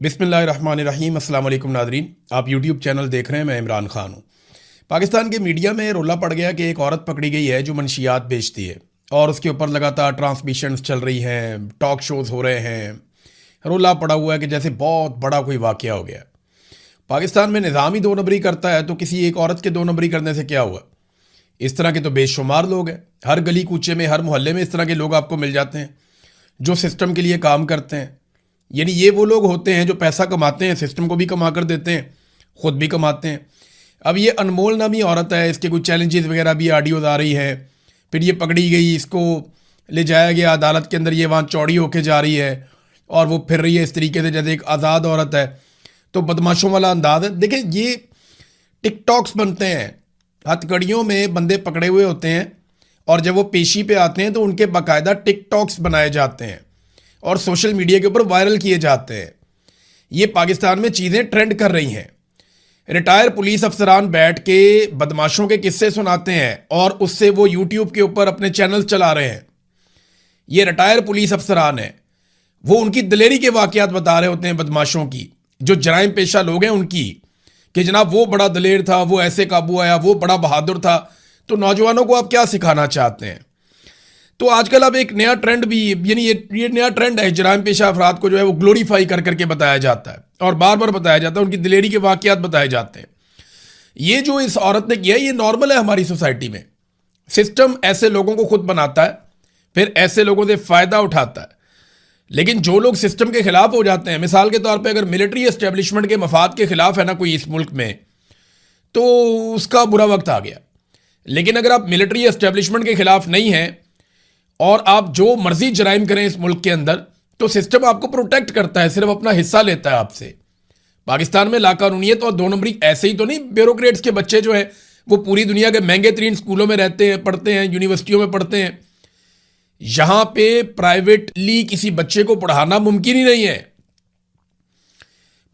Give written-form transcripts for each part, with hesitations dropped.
बिस्मिल्लाहिर्रहमानिर्रहीम। अस्सलाम वालेकुम नादरीन, आप यूट्यूब चैनल देख रहे हैं। मैं इमरान खान हूँ। पाकिस्तान के मीडिया में रोला पड़ गया कि एक औरत पकड़ी गई है जो मंशियात बेचती है और उसके ऊपर लगातार ट्रांसमिशंस चल रही हैं, टॉक शोज़ हो रहे हैं। रोला पड़ा हुआ है कि जैसे बहुत बड़ा कोई वाक़या हो गया। पाकिस्तान में निज़ाम ही दो नंबरी करता है तो किसी एक औरत के दो नंबरी करने से क्या हुआ। इस तरह के तो बेशुमार लोग हैं। हर गली कूचे में, हर मोहल्ले में इस तरह के लोग आपको मिल जाते हैं जो सिस्टम के लिए काम करते हैं। यानी ये वो लोग होते हैं जो पैसा कमाते हैं, सिस्टम को भी कमा कर देते हैं, ख़ुद भी कमाते हैं। अब ये अनमोल नामी औरत है, इसके कुछ चैलेंजेस वगैरह भी ऑडियोज़ आ रही है। फिर ये पकड़ी गई, इसको ले जाया गया अदालत के अंदर, ये वहाँ चौड़ी होके जा रही है और वो फिर रही है इस तरीके से जैसे एक आज़ाद औरत है। तो बदमाशों वाला अंदाज है। देखिए, ये टिकटॉक्स बनते हैं, हथकड़ियों में बंदे पकड़े हुए होते हैं और जब वो पेशी पे आते हैं तो उनके बाकायदा टिकटॉक्स बनाए जाते हैं और सोशल मीडिया के ऊपर वायरल किए जाते हैं। ये पाकिस्तान में चीज़ें ट्रेंड कर रही हैं। रिटायर पुलिस अफसरान बैठ के बदमाशों के किस्से सुनाते हैं और उससे वो यूट्यूब के ऊपर अपने चैनल चला रहे हैं। ये रिटायर पुलिस अफसरान हैं, वो उनकी दिलेरी के वाक़यात बता रहे होते हैं बदमाशों की, जो जराइम पेशा लोग हैं उनकी, कि जनाब वो बड़ा दलेर था, वो ऐसे काबू आया, वो बड़ा बहादुर था। तो नौजवानों को आप क्या सिखाना चाहते हैं? तो आजकल अब एक नया ट्रेंड भी, यानी ये नया ट्रेंड है, जराइम पेशा अफराद को जो है वो ग्लोरीफाई कर करके बताया जाता है और बार बार बताया जाता है, उनकी दिलेरी के वाक़यात बताए जाते हैं। ये जो इस औरत ने किया, ये नॉर्मल है हमारी सोसाइटी में। सिस्टम ऐसे लोगों को खुद बनाता है, फिर ऐसे लोगों से फ़ायदा उठाता है। लेकिन जो लोग सिस्टम के खिलाफ हो जाते हैं, मिसाल के तौर पे अगर मिलिट्री एस्टेब्लिशमेंट के मफाद के खिलाफ है ना कोई इस मुल्क में, तो उसका बुरा वक्त आ गया। लेकिन अगर आप मिलिट्री एस्टेब्लिशमेंट के खिलाफ नहीं हैं और आप जो मर्जी जराइम करें इस मुल्क के अंदर, तो सिस्टम आपको प्रोटेक्ट करता है, सिर्फ अपना हिस्सा लेता है आपसे। पाकिस्तान में लाकानूनियत और दो नंबरी ऐसे ही तो नहीं। ब्यूरोक्रेट्स के बच्चे जो हैं वो पूरी दुनिया के महंगे तरीन स्कूलों में रहते हैं, पढ़ते हैं, यूनिवर्सिटियों में पढ़ते हैं। यहां पे प्राइवेटली किसी बच्चे को पढ़ाना मुमकिन ही नहीं है।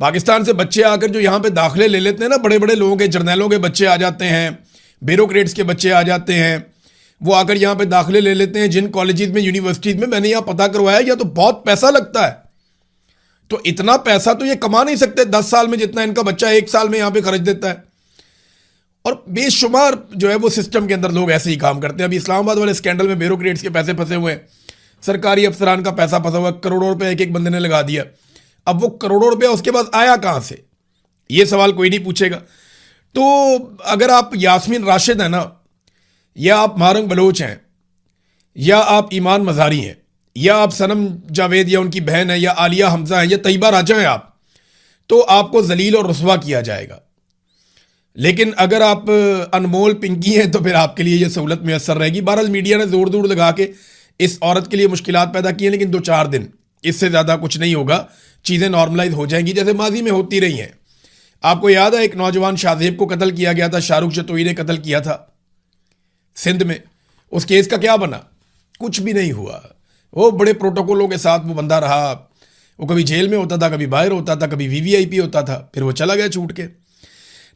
पाकिस्तान से बच्चे आकर जो यहां पे दाखिले ले लेते हैं ना, बड़े बड़े लोगों के, जर्नैलों के बच्चे आ जाते हैं, ब्यूरोक्रेट्स के बच्चे आ जाते हैं, वो आकर यहाँ पे दाखिले ले लेते हैं जिन कॉलेजेस में, यूनिवर्सिटीज़ में। मैंने यहाँ पता करवाया, या तो बहुत पैसा लगता है। तो इतना पैसा तो ये कमा नहीं सकते 10 साल में जितना इनका बच्चा 1 साल में यहाँ पे खर्च देता है। और बेशुमार जो है वो सिस्टम के अंदर लोग ऐसे ही काम करते हैं। अभी इस्लामाबाद वाले स्कैंडल में ब्यूरोक्रेट्स के पैसे फंसे हुए हैं, सरकारी अफसरान का पैसा फंसा हुआ है, करोड़ों रुपये एक एक बंदे ने लगा दिया। अब वो करोड़ों रुपया उसके बाद आया कहाँ से, ये सवाल कोई नहीं पूछेगा। तो अगर आप यास्मीन राशिद है ना, या आप मारंग बलोच हैं, या आप ईमान मज़ारी हैं, या आप सनम जावेद या उनकी बहन है, या आलिया हमजा है, या तैयबा राजा हैं आप, तो आपको जलील और रुस्वा किया जाएगा। लेकिन अगर आप अनमोल पिंकी हैं तो फिर आपके लिए यह सहूलत मैसर रहेगी। बहरहाल मीडिया ने जोर दूर लगा के इस औरत के लिए मुश्किलात पैदा की हैं, लेकिन 2-4 दिन, इससे ज़्यादा कुछ नहीं होगा। चीज़ें नॉर्मलाइज हो जाएंगी जैसे माजी में होती रही हैं। आपको याद है एक नौजवान शाहजेब को कत्ल किया गया था, शाहरुख जतोई ने कत्ल किया था सिंध में। उस केस का क्या बना? कुछ भी नहीं हुआ। वो बड़े प्रोटोकॉलों के साथ वो बंदा रहा। वो कभी जेल में होता था, कभी बाहर होता था, कभी वीवीआईपी होता था, फिर वो चला गया छूट के।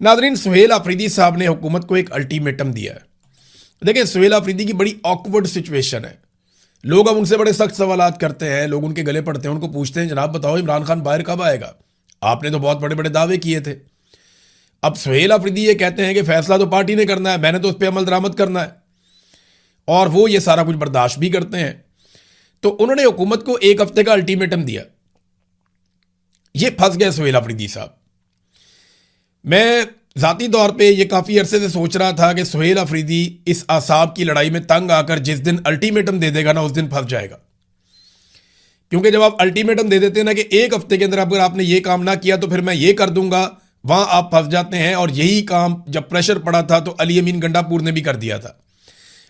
नादरीन, सुहेल आफरीदी साहब ने हुकूमत को एक अल्टीमेटम दिया है। देखिए, सुहेल आफरीदी की बड़ी ऑकवर्ड सिचुएशन है। लोग अब उनसे बड़े सख्त सवालात करते हैं, लोग उनके गले पड़ते हैं, उनको पूछते हैं जनाब बताओ इमरान खान बाहर कब आएगा? आपने तो बहुत बड़े बड़े दावे किए थे। अब सुहेल आफरीदी ये कहते हैं कि फैसला तो पार्टी ने करना है, मैंने तो उस पर अमल दरामद करना है, और वो ये सारा कुछ बर्दाश्त भी करते हैं। तो उन्होंने हुकूमत को 1 हफ्ते का अल्टीमेटम दिया। ये फंस गए सुहेल आफरीदी साहब। मैं ज़ाती तौर पे ये काफ़ी अरसे से सोच रहा था कि सुहेल आफरीदी इस आसाब की लड़ाई में तंग आकर जिस दिन अल्टीमेटम दे देगा ना, उस दिन फंस जाएगा। क्योंकि जब आप अल्टीमेटम दे देते हैं ना कि 1 हफ्ते के अंदर अगर आपने ये काम ना किया तो फिर मैं ये कर दूंगा, वहां आप फंस जाते हैं। और यही काम जब प्रेशर पड़ा था तो अली अमीन गंडापुर ने भी कर दिया था।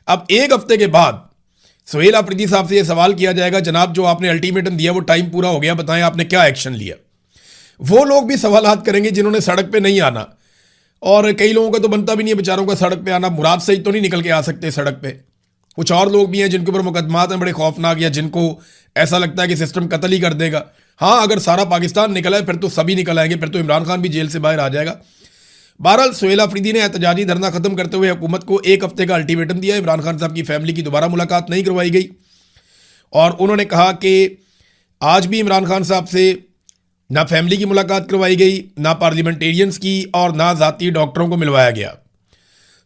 अब 1 हफ्ते के बाद सुहेल आफरीदी साहब से यह सवाल किया जाएगा, जनाब जो आपने अल्टीमेटम दिया वो टाइम पूरा हो गया, बताएं आपने क्या एक्शन लिया? वो लोग भी सवालात करेंगे जिन्होंने सड़क पे नहीं आना। और कई लोगों का तो बनता भी नहीं है बेचारों का सड़क पे आना, मुराद सही तो नहीं निकल के आ सकते सड़क पे। कुछ और लोग भी हैं जिनके ऊपर मुकदमात हैं बड़े खौफनाक, या जिनको ऐसा लगता है कि सिस्टम कत्ल ही कर देगा। हाँ, अगर सारा पाकिस्तान निकला है फिर तो सभी निकल आएंगे, फिर तो इमरान खान भी जेल से बाहर आ जाएगा। बहरहाल सुहेल आफरीदी ने एहतजाजी धरना खत्म करते हुए हुकूमत को 1 हफ्ते का अल्टीमेटम दिया। इमरान खान साहब की फैमिली की दोबारा मुलाकात नहीं करवाई गई और उन्होंने कहा कि आज भी इमरान खान साहब से ना फैमिली की मुलाकात करवाई गई, ना पार्लियामेंटेरियंस की, और ना ज़ाती डॉक्टरों को मिलवाया गया।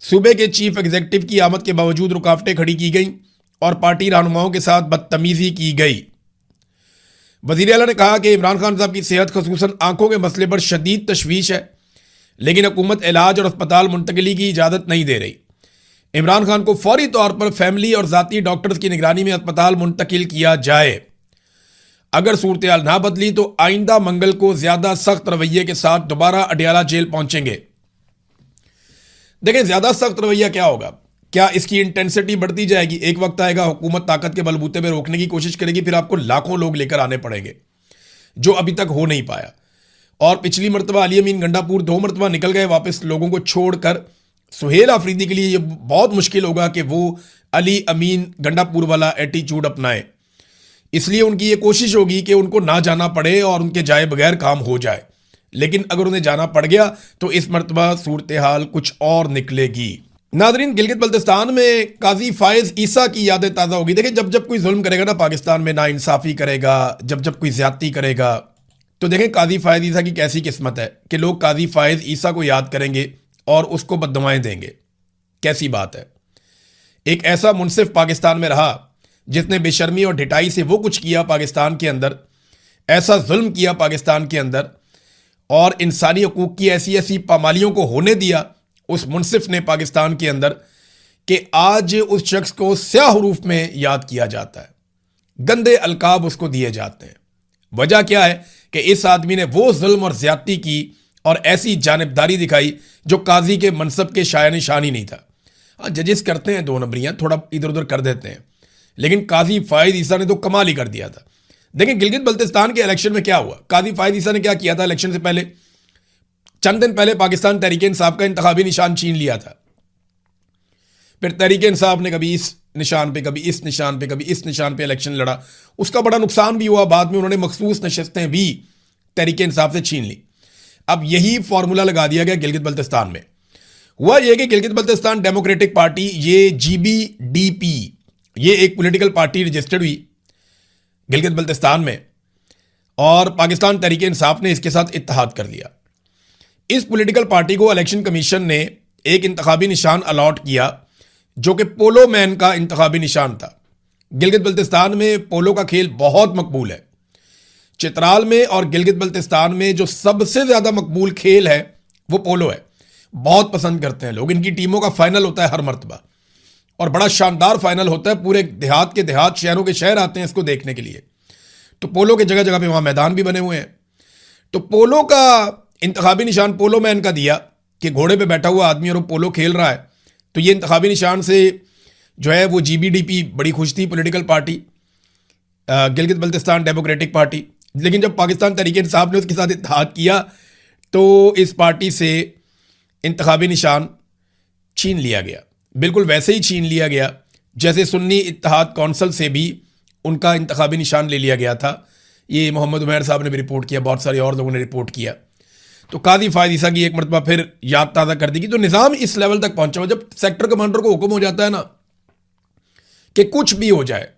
सूबे के चीफ एग्जीक्यूटिव की आमद के बावजूद रुकावटें खड़ी की गई और पार्टी रहनुमाओं के साथ बदतमीजी की गई। वज़ीर आला ने कहा कि इमरान खान साहब की सेहत खसूसन आंखों के मसले पर शदीद तशवीश है, लेकिन हुकूमत इलाज और अस्पताल मुंतकली की इजाज़त नहीं दे रही। इमरान खान को फौरी तौर पर फैमिली और ज़ाती डॉक्टर्स की निगरानी में अस्पताल मुंतकिल किया जाए। अगर सूरत हाल ना बदली तो आइंदा मंगल को ज़्यादा सख्त रवैये के साथ दोबारा अडियाला जेल पहुंचेंगे। देखें, ज़्यादा सख्त रवैया क्या होगा, क्या इसकी इंटेंसिटी बढ़ती जाएगी? एक वक्त आएगा हुकूमत ताकत के बलबूते पे रोकने की कोशिश करेगी, फिर आपको लाखों लोग लेकर आने पड़ेंगे, जो अभी तक हो नहीं पाया। और पिछली मरतबा अली अमीन गंडापुर 2 मरतबा निकल गए वापस लोगों को छोड़कर। सुहेल आफरीदी के लिए ये बहुत मुश्किल होगा कि वो अली अमीन गंडापुर वाला एटीट्यूड अपनाए, इसलिए उनकी ये कोशिश होगी कि उनको ना जाना पड़े और उनके जाए बगैर काम हो जाए। लेकिन अगर उन्हें जाना पड़ गया तो इस मरतबा सूरत हाल कुछ और निकलेगी। नादरीन, गिलगित बल्तिस्तान में काजी फायज ईसा की यादें ताज़ा होगी। देखिए, जब जब कोई जुल्म करेगा ना पाकिस्तान में, ना इंसाफ़ी करेगा, जब जब कोई ज्यादती करेगा, तो देखें काजी फायज ईसा की कैसी किस्मत है कि लोग काजी फायज ईसा को याद करेंगे और उसको बद्दुआएं देंगे। कैसी बात है। एक ऐसा मुनसिफ पाकिस्तान में रहा जिसने बेशर्मी और ढिठाई से वो कुछ किया पाकिस्तान के अंदर, ऐसा जुल्म किया पाकिस्तान के अंदर और इंसानी हकूक़ की ऐसी ऐसी पामालियों को होने दिया उस मुनसिफ ने पाकिस्तान के अंदर, कि आज उस शख्स को स्याह हरूफ में याद किया जाता है, गंदे अलकाब उसको दिए जाते हैं। वजह क्या है कि इस आदमी ने वो जुल्म और ज्यादती की और ऐसी जानिबदारी दिखाई जो काजी के मनसब के शाया निशान ही नहीं था। हाँ, जजेस करते हैं 2 नंबरियाँ, थोड़ा इधर उधर कर देते हैं, लेकिन काजी फायज ईसा ने तो कमाल ही कर दिया था। देखें, गिलगित बल्तिस्तान के इलेक्शन में क्या हुआ। काजी फायज ईसा ने क्या किया था इलेक्शन से पहले, चंद दिन पहले पाकिस्तान तहरीक इंसाफ का इंतखाबी निशान छीन लिया था। फिर तहरीक इंसाफ ने कभी इस निशान पे, कभी इस निशान पे, कभी इस निशान पे इलेक्शन लड़ा, उसका बड़ा नुकसान भी हुआ। बाद में उन्होंने मखसूस नशस्तें भी तहरीक इंसाफ से छीन ली। अब यही फॉर्मूला लगा दिया गया गिलगित बल्तिस्तान में। हुआ यह कि गिलगित बल्तिस्तान डेमोक्रेटिक पार्टी, ये GBDP, ये एक पॉलिटिकल पार्टी रजिस्टर्ड हुई गिलगित बल्तिस्तान में और पाकिस्तान तहरीक इंसाफ ने इसके साथ इत्तेहाद कर लिया। इस पॉलिटिकल पार्टी को इलेक्शन कमीशन ने एक इंतखाबी निशान अलॉट किया जो कि पोलो मैन का इंतखाबी निशान था। गिलगित बल्तिस्तान में पोलो का खेल बहुत मकबूल है। चित्राल में और गिलगित बल्तिस्तान में जो सबसे ज़्यादा मकबूल खेल है वो पोलो है। बहुत पसंद करते हैं लोग। इनकी टीमों का फाइनल होता है हर मरतबा और बड़ा शानदार फाइनल होता है। पूरे देहात के देहात, शहरों के शहर आते हैं इसको देखने के लिए। तो पोलो के जगह जगह पे वहाँ मैदान भी बने हुए हैं। तो पोलो का इंतखाबी निशान पोलो मैन का दिया कि घोड़े पे बैठा हुआ आदमी और वो पोलो खेल रहा है। तो ये इंतखाबी निशान से जो है वो GBDP बड़ी खुश थी, political party Gilgit Baltistan democratic party. लेकिन जब पाकिस्तान तहरीक इंसाफ ने उसके साथ इत्तेहाद किया तो इस पार्टी से इंतखाबी निशान छीन लिया गया। बिल्कुल वैसे ही छीन लिया गया जैसे सुन्नी इत्तेहाद कौंसल से भी उनका इंतखाबी निशान ले लिया गया था। ये मोहम्मद उमैर साहब ने भी रिपोर्ट किया, बहुत सारे और लोगों ने रिपोर्ट किया। तो काजी फायज ईसा की एक मरतबा फिर याद ताज़ा कर दी कि तो निज़ाम इस लेवल तक पहुंचा हुआ, जब सेक्टर कमांडर को हुक्म हो जाता है ना कि कुछ भी हो जाए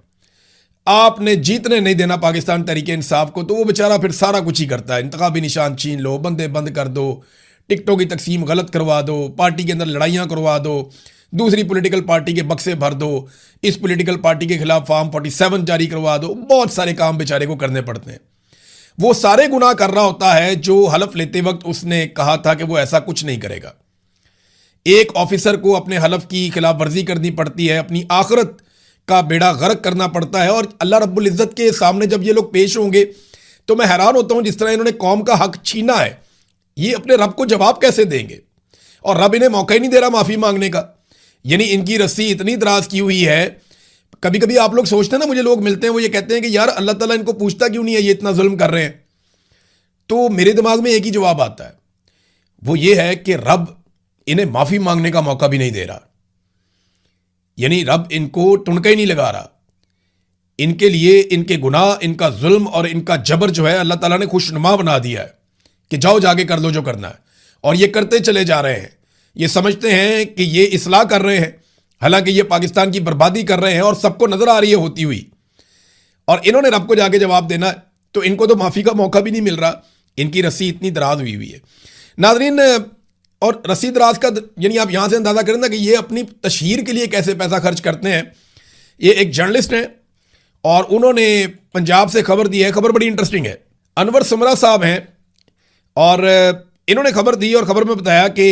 आपने जीतने नहीं देना पाकिस्तान तहरीक इंसाफ को, तो वो बेचारा फिर सारा कुछ ही करता है। इंतखाबी निशान छीन लो, बंदे बंद कर दो, टिकटों की तकसीम गलत करवा दो, पार्टी के अंदर लड़ाइयाँ करवा दो, दूसरी पॉलिटिकल पार्टी के बक्से भर दो, इस पॉलिटिकल पार्टी के खिलाफ फॉर्म 47 जारी करवा दो। बहुत सारे काम बेचारे को करने पड़ते हैं। वो सारे गुनाह कर रहा होता है जो हलफ लेते वक्त उसने कहा था कि वो ऐसा कुछ नहीं करेगा। एक ऑफिसर को अपने हलफ की खिलाफ वर्जी करनी पड़ती है, अपनी आखिरत का बेड़ा गर्क करना पड़ता है। और अल्लाह रब्बुल इज़्ज़त के सामने जब ये लोग पेश होंगे तो मैं हैरान होता हूं, जिस तरह इन्होंने कौम का हक छीना है, ये अपने रब को जवाब कैसे देंगे? और रब इन्हें मौका ही नहीं दे रहा माफ़ी मांगने का। यानी इनकी रस्सी इतनी दराज की हुई है। कभी कभी आप लोग सोचते हैं ना, मुझे लोग मिलते हैं वो ये कहते हैं कि यार अल्लाह ताला इनको पूछता क्यों नहीं है, ये इतना जुल्म कर रहे हैं। तो मेरे दिमाग में एक ही जवाब आता है, वो ये है कि रब इन्हें माफ़ी मांगने का मौका भी नहीं दे रहा। यानी रब इनको टुनका ही नहीं लगा रहा। इनके लिए इनके गुनाह, इनका जुल्म और इनका जबर जो है अल्लाह ताला ने खुशनुमा बना दिया है कि जाओ जाके कर लो जो करना है। और ये करते चले जा रहे हैं। ये समझते हैं कि ये इस्लाह कर रहे हैं, हालांकि ये पाकिस्तान की बर्बादी कर रहे हैं और सबको नजर आ रही है होती हुई। और इन्होंने रब को जाके जवाब देना है। तो इनको तो माफ़ी का मौका भी नहीं मिल रहा, इनकी रस्सी इतनी दराज हुई हुई है नाज़रीन। और रस्सी दराज का यानी आप यहाँ से अंदाज़ा करें ना कि ये अपनी तशहीर के लिए कैसे पैसा खर्च करते हैं। ये एक जर्नलिस्ट हैं और उन्होंने पंजाब से खबर दी है, खबर बड़ी इंटरेस्टिंग है। अनवर समरा साहब हैं और इन्होंने खबर दी और खबर में बताया कि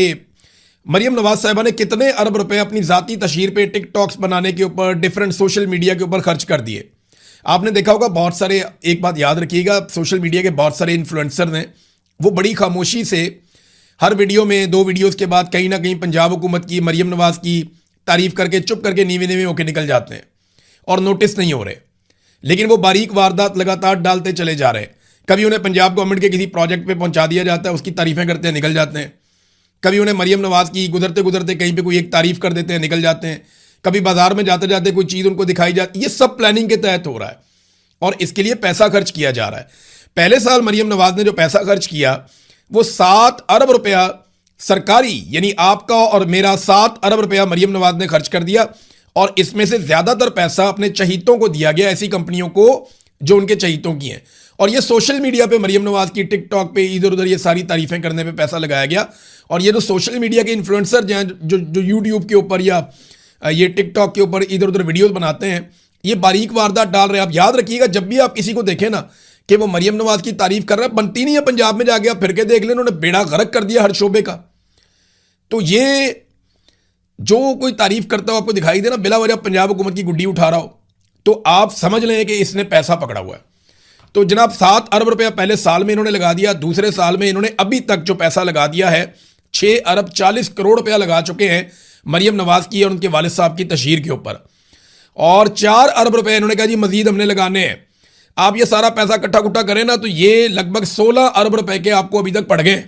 मरियम नवाज साहिबा ने कितने अरब रुपए अपनी ज़ाती तशहीर पे टिकटॉक्स बनाने के ऊपर, डिफरेंट सोशल मीडिया के ऊपर खर्च कर दिए। आपने देखा होगा बहुत सारे, एक बात याद रखिएगा, सोशल मीडिया के बहुत सारे इन्फ्लुएंसर ने वो बड़ी खामोशी से हर वीडियो में 2 वीडियोस के बाद कहीं ना कहीं पंजाब हुकूमत की, मरियम नवाज की तारीफ करके चुप करके नीवे नीवे होकर निकल जाते हैं और नोटिस नहीं हो रहे। लेकिन वो बारीक वारदात लगातार डालते चले जा रहे हैं। कभी उन्हें पंजाब गवर्नमेंट के किसी प्रोजेक्ट पे पहुंचा दिया जाता है, उसकी तारीफें करते हैं, निकल जाते हैं। कभी उन्हें मरियम नवाज की गुजरते गुजरते कहीं पे कोई एक तारीफ कर देते हैं, निकल जाते हैं। कभी बाजार में जाते जाते कोई चीज़ उनको दिखाई जाती है। ये सब प्लानिंग के तहत हो रहा है और इसके लिए पैसा खर्च किया जा रहा है। पहले साल मरियम नवाज ने जो पैसा खर्च किया वो 7 अरब रुपया सरकारी, यानी आपका और मेरा 7 अरब रुपया मरियम नवाज ने खर्च कर दिया। और इसमें से ज्यादातर पैसा अपने चहीतों को दिया गया, ऐसी कंपनियों को जो उनके चहीतों की हैं। और ये सोशल मीडिया पे मरियम नवाज की, टिकटॉक पे, इधर उधर ये सारी तारीफें करने पे पैसा लगाया गया। और ये जो सोशल मीडिया के इन्फ्लुएंसर जो यूट्यूब के ऊपर या ये टिकटॉक के ऊपर इधर उधर वीडियोस बनाते हैं, ये बारीक वारदात डाल रहे हैं। आप याद रखिएगा, जब भी आप किसी को देखें ना कि वो मरियम नवाज की तारीफ कर रहा है, बनती नहीं है। पंजाब में जाके आप फिर के देख लें, उन्होंने बेड़ा गर्क कर दिया हर शोबे का। तो ये जो कोई तारीफ करता हो आपको दिखाई दे ना, बिला वजह पंजाब हुकूमत की गुड्डी उठा रहा हो, तो आप समझ लें कि इसने पैसा पकड़ा हुआ है। तो जनाब 7 अरब रुपया पहले साल में इन्होंने लगा दिया। दूसरे साल में इन्होंने अभी तक जो पैसा लगा दिया है 6 अरब 40 करोड़ रुपया लगा चुके हैं मरियम नवाज की और उनके वालिद साहब की तशहीर के ऊपर। और 4 अरब रुपए इन्होंने कहा जी मजीद हमने लगाने हैं। आप ये सारा पैसा इकट्ठा कुट्ठा करें ना, तो ये लगभग 16 अरब रुपए के आपको अभी तक पड़ गए।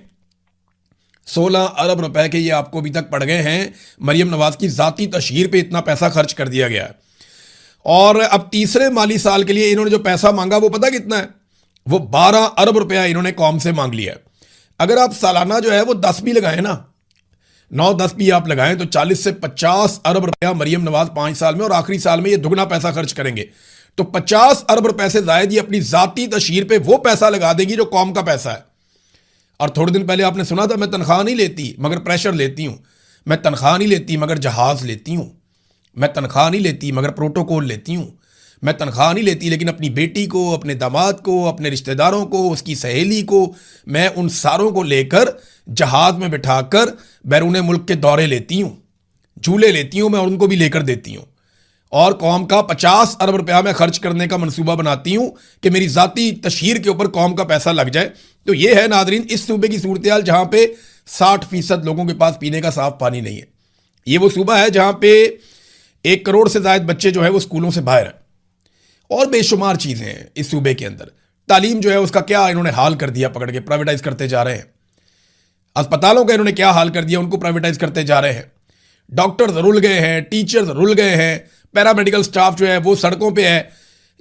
16 अरब रुपए के ये आपको अभी तक पड़ गए हैं। मरियम नवाज की ज़ाती तशहीर पे इतना पैसा खर्च कर दिया गया है। और अब तीसरे माली साल के लिए इन्होंने जो पैसा मांगा वो पता कितना है? वो 12 अरब रुपया इन्होंने कौम से मांग लिया है। अगर आप सालाना जो है वो 10 भी लगाएं ना, 9-10 भी आप लगाएं, तो 40 से 50 अरब रुपया मरियम नवाज 5 साल में, और आखिरी साल में ये दुगना पैसा खर्च करेंगे। तो 50 अरब रुपए से जायद ये अपनी ज़ाती तशहीर पे वो पैसा लगा देगी जो कौम का पैसा है। और थोड़े दिन पहले आपने सुना था, मैं तनख्वाह नहीं लेती मगर प्रेशर लेती हूँ, मैं तनख्वाह नहीं लेती मगर जहाज़ लेती हूँ, मैं तनख्वाह नहीं लेती मगर प्रोटोकॉल लेती हूँ, मैं तनख्वाह नहीं लेती लेकिन अपनी बेटी को, अपने दामाद को, अपने रिश्तेदारों को, उसकी सहेली को, मैं उन सारों को लेकर जहाज़ में बिठाकर बैरून मुल्क के दौरे लेती हूँ, झूले लेती हूँ मैं, और उनको भी लेकर देती हूँ। और कौम का 50 अरब रुपया मैं खर्च करने का मंसूबा बनाती हूँ कि मेरी ज़ाती तशहीर के ऊपर कौम का पैसा लग जाए। तो ये है नादरीन इस सूबे की सूरत हाल, जहाँ पे 60% लोगों के पास पीने का साफ पानी नहीं है। ये वो सूबा है जहाँ पे 1 करोड़ से ज़ायद बच्चे जो है वो स्कूलों से बाहर हैं, और बेशुमार चीज़ें हैं इस सूबे के अंदर। तालीम जो है उसका क्या इन्होंने हाल कर दिया, पकड़ के प्राइवेटाइज करते जा रहे हैं। अस्पतालों का इन्होंने क्या हाल कर दिया, उनको प्राइवेटाइज करते जा रहे हैं। डॉक्टर्स रुल गए हैं, टीचर्स रुल गए हैं, पैरामेडिकल स्टाफ जो है वो सड़कों पे है।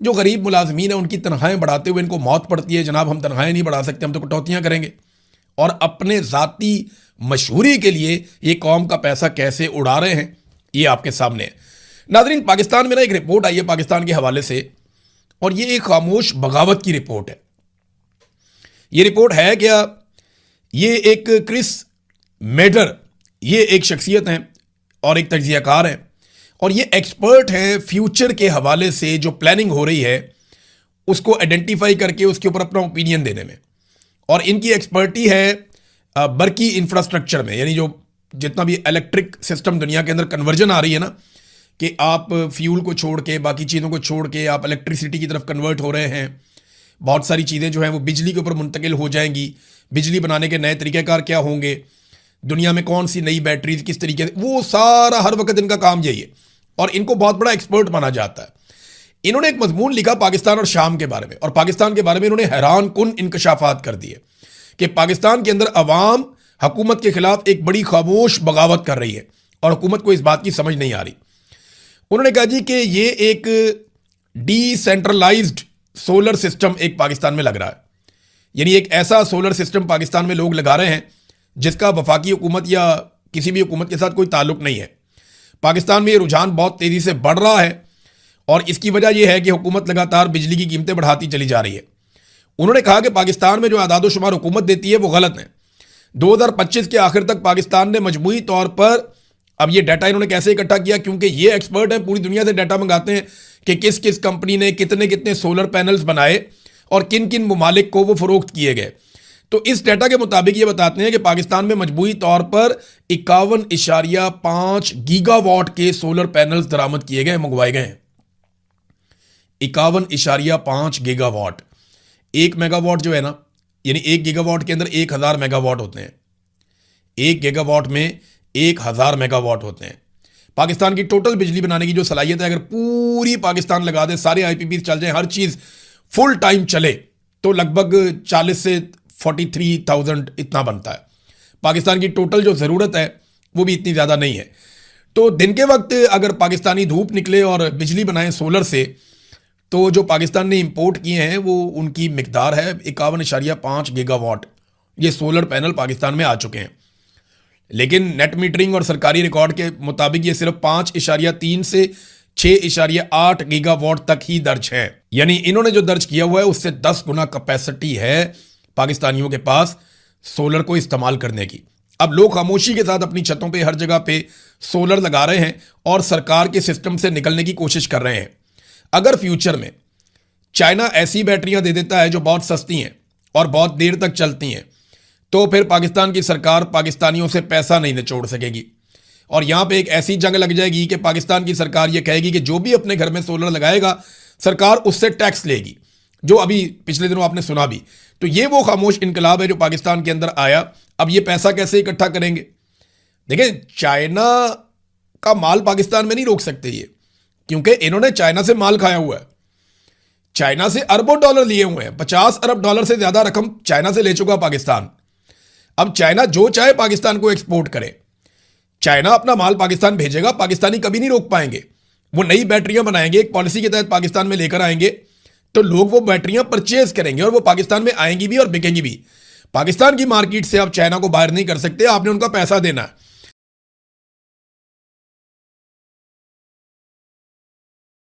जो गरीब मुलाजमीन है उनकी तनख्वाहें बढ़ाते हुए इनको मौत पड़ती है, जनाब हम तनख्वाहें नहीं बढ़ा सकते, हम तो कटौतियाँ करेंगे। और अपने ज़ाती मशहूरी के लिए ये कौम का पैसा कैसे उड़ा रहे हैं, ये आपके सामने है। नाज़रीन, पाकिस्तान में ना एक रिपोर्ट आई है पाकिस्तान के हवाले से, और ये एक खामोश बगावत की रिपोर्ट है। ये रिपोर्ट है क्या? ये एक क्रिस मेडर, ये एक शख्सियत हैं और एक तज्ज़ियाकार हैं, और ये एक्सपर्ट हैं फ्यूचर के हवाले से जो प्लानिंग हो रही है उसको आइडेंटिफाई करके उसके ऊपर अपना ओपिनियन देने में। और इनकी एक्सपर्टी है बरकी इंफ्रास्ट्रक्चर में, यानी जो जितना भी इलेक्ट्रिक सिस्टम दुनिया के अंदर कन्वर्जन आ रही है ना, कि आप फ्यूल को छोड़ के, बाकी चीज़ों को छोड़ के आप इलेक्ट्रिसिटी की तरफ कन्वर्ट हो रहे हैं। बहुत सारी चीज़ें जो हैं वो बिजली के ऊपर मुंतकिल हो जाएंगी। बिजली बनाने के नए तरीक़ेकार क्या होंगे, दुनिया में कौन सी नई बैटरीज किस तरीके से, वो सारा हर वक्त इनका काम यही है और इनको बहुत बड़ा एक्सपर्ट माना जाता है। इन्होंने एक मजमून लिखा पाकिस्तान और शाम के बारे में, और पाकिस्तान के बारे में इन्होंने हैरान कुन इंकशाफात कर दिए कि पाकिस्तान के अंदर अवाम हुकूमत के खिलाफ एक बड़ी खामोश बगावत कर रही है और हुकूमत को इस बात की समझ नहीं आ रही। उन्होंने कहा जी कि ये एक डिसेंट्रलाइज्ड सोलर सिस्टम एक पाकिस्तान में लग रहा है, यानी एक ऐसा सोलर सिस्टम पाकिस्तान में लोग लगा रहे हैं जिसका वफाकी हुकूमत या किसी भी हुकूमत के साथ कोई ताल्लुक नहीं है। पाकिस्तान में ये रुझान बहुत तेज़ी से बढ़ रहा है और इसकी वजह यह है कि हुकूमत लगातार बिजली की कीमतें बढ़ाती चली जा रही है। उन्होंने कहा कि पाकिस्तान में जो आदादोशुमार हुकूमत देती है वो गलत है। 2025 के आखिर तक पाकिस्तान ने मजमूई तौर पर, अब ये डाटा इन्होंने कैसे इकट्ठा किया, क्योंकि ये एक्सपर्ट है, पूरी दुनिया से डाटा मंगाते हैं कि किस किस कंपनी ने कितने कितने सोलर पैनल्स बनाए और किन किन ममालिक को वो फरोख्त किए गए। तो इस डाटा के मुताबिक ये बताते हैं कि पाकिस्तान में मजमूई तौर पर 51.5 गीगावाट के सोलर पैनल्स दरामद किए गए, मंगवाए गए हैं। 51.5 गीगावाट। 1 मेगावाट जो है ना, यानी 1 गीगावाट के अंदर 1000 मेगावाट होते हैं। 1 गीगावाट में 1000 मेगावाट होते हैं। पाकिस्तान की टोटल बिजली बनाने की जो सलाहियत है, अगर पूरी पाकिस्तान लगा दे, सारे आईपीपी चल जाए, हर चीज़ फुल टाइम चले, तो लगभग 40 से 43,000 इतना बनता है। पाकिस्तान की टोटल जो ज़रूरत है वो भी इतनी ज़्यादा नहीं है। तो दिन के वक्त अगर पाकिस्तानी धूप निकले और बिजली बनाए सोलर से, तो जो पाकिस्तान ने इंपोर्ट किए हैं वो उनकी मिकदार है 51.5 गीगावाट। ये सोलर पैनल पाकिस्तान में आ चुके हैं। लेकिन नेट मीटरिंग और सरकारी रिकॉर्ड के मुताबिक ये सिर्फ 5.3 से 6.8 गीगावाट तक ही दर्ज है। यानी इन्होंने जो दर्ज किया हुआ है उससे 10 गुना कैपेसिटी है पाकिस्तानियों के पास सोलर को इस्तेमाल करने की। अब लोग खामोशी के साथ अपनी छतों पे हर जगह पे सोलर लगा रहे हैं और सरकार के सिस्टम से निकलने की कोशिश कर रहे हैं। अगर फ्यूचर में चाइना ऐसी बैटरियां दे देता है जो बहुत सस्ती हैं और बहुत देर तक चलती हैं, तो फिर पाकिस्तान की सरकार पाकिस्तानियों से पैसा नहीं निचोड़ सकेगी और यहां पे एक ऐसी जंग लग जाएगी कि पाकिस्तान की सरकार ये कहेगी कि जो भी अपने घर में सोलर लगाएगा सरकार उससे टैक्स लेगी, जो अभी पिछले दिनों आपने सुना भी। तो ये वो खामोश इनकलाब है जो पाकिस्तान के अंदर आया। अब ये पैसा कैसे इकट्ठा करेंगे? देखिए, चाइना का माल पाकिस्तान में नहीं रोक सकते ये, क्योंकि इन्होंने चाइना से माल खाया हुआ है। चाइना से अरबों डॉलर लिए हुए हैं, 50 अरब डॉलर से ज्यादा रकम चाइना से ले चुका पाकिस्तान। अब चाइना जो चाहे पाकिस्तान को एक्सपोर्ट करे, चाइना अपना माल पाकिस्तान भेजेगा, पाकिस्तानी कभी नहीं रोक पाएंगे। वो नई बैटरियां बनाएंगे, एक पॉलिसी के तहत पाकिस्तान में लेकर आएंगे, तो लोग वो बैटरियां परचेज करेंगे और वो पाकिस्तान में आएंगी भी और बिकेंगी भी। पाकिस्तान की मार्केट से आप चाइना को बाहर नहीं कर सकते, आपने उनका पैसा देना है।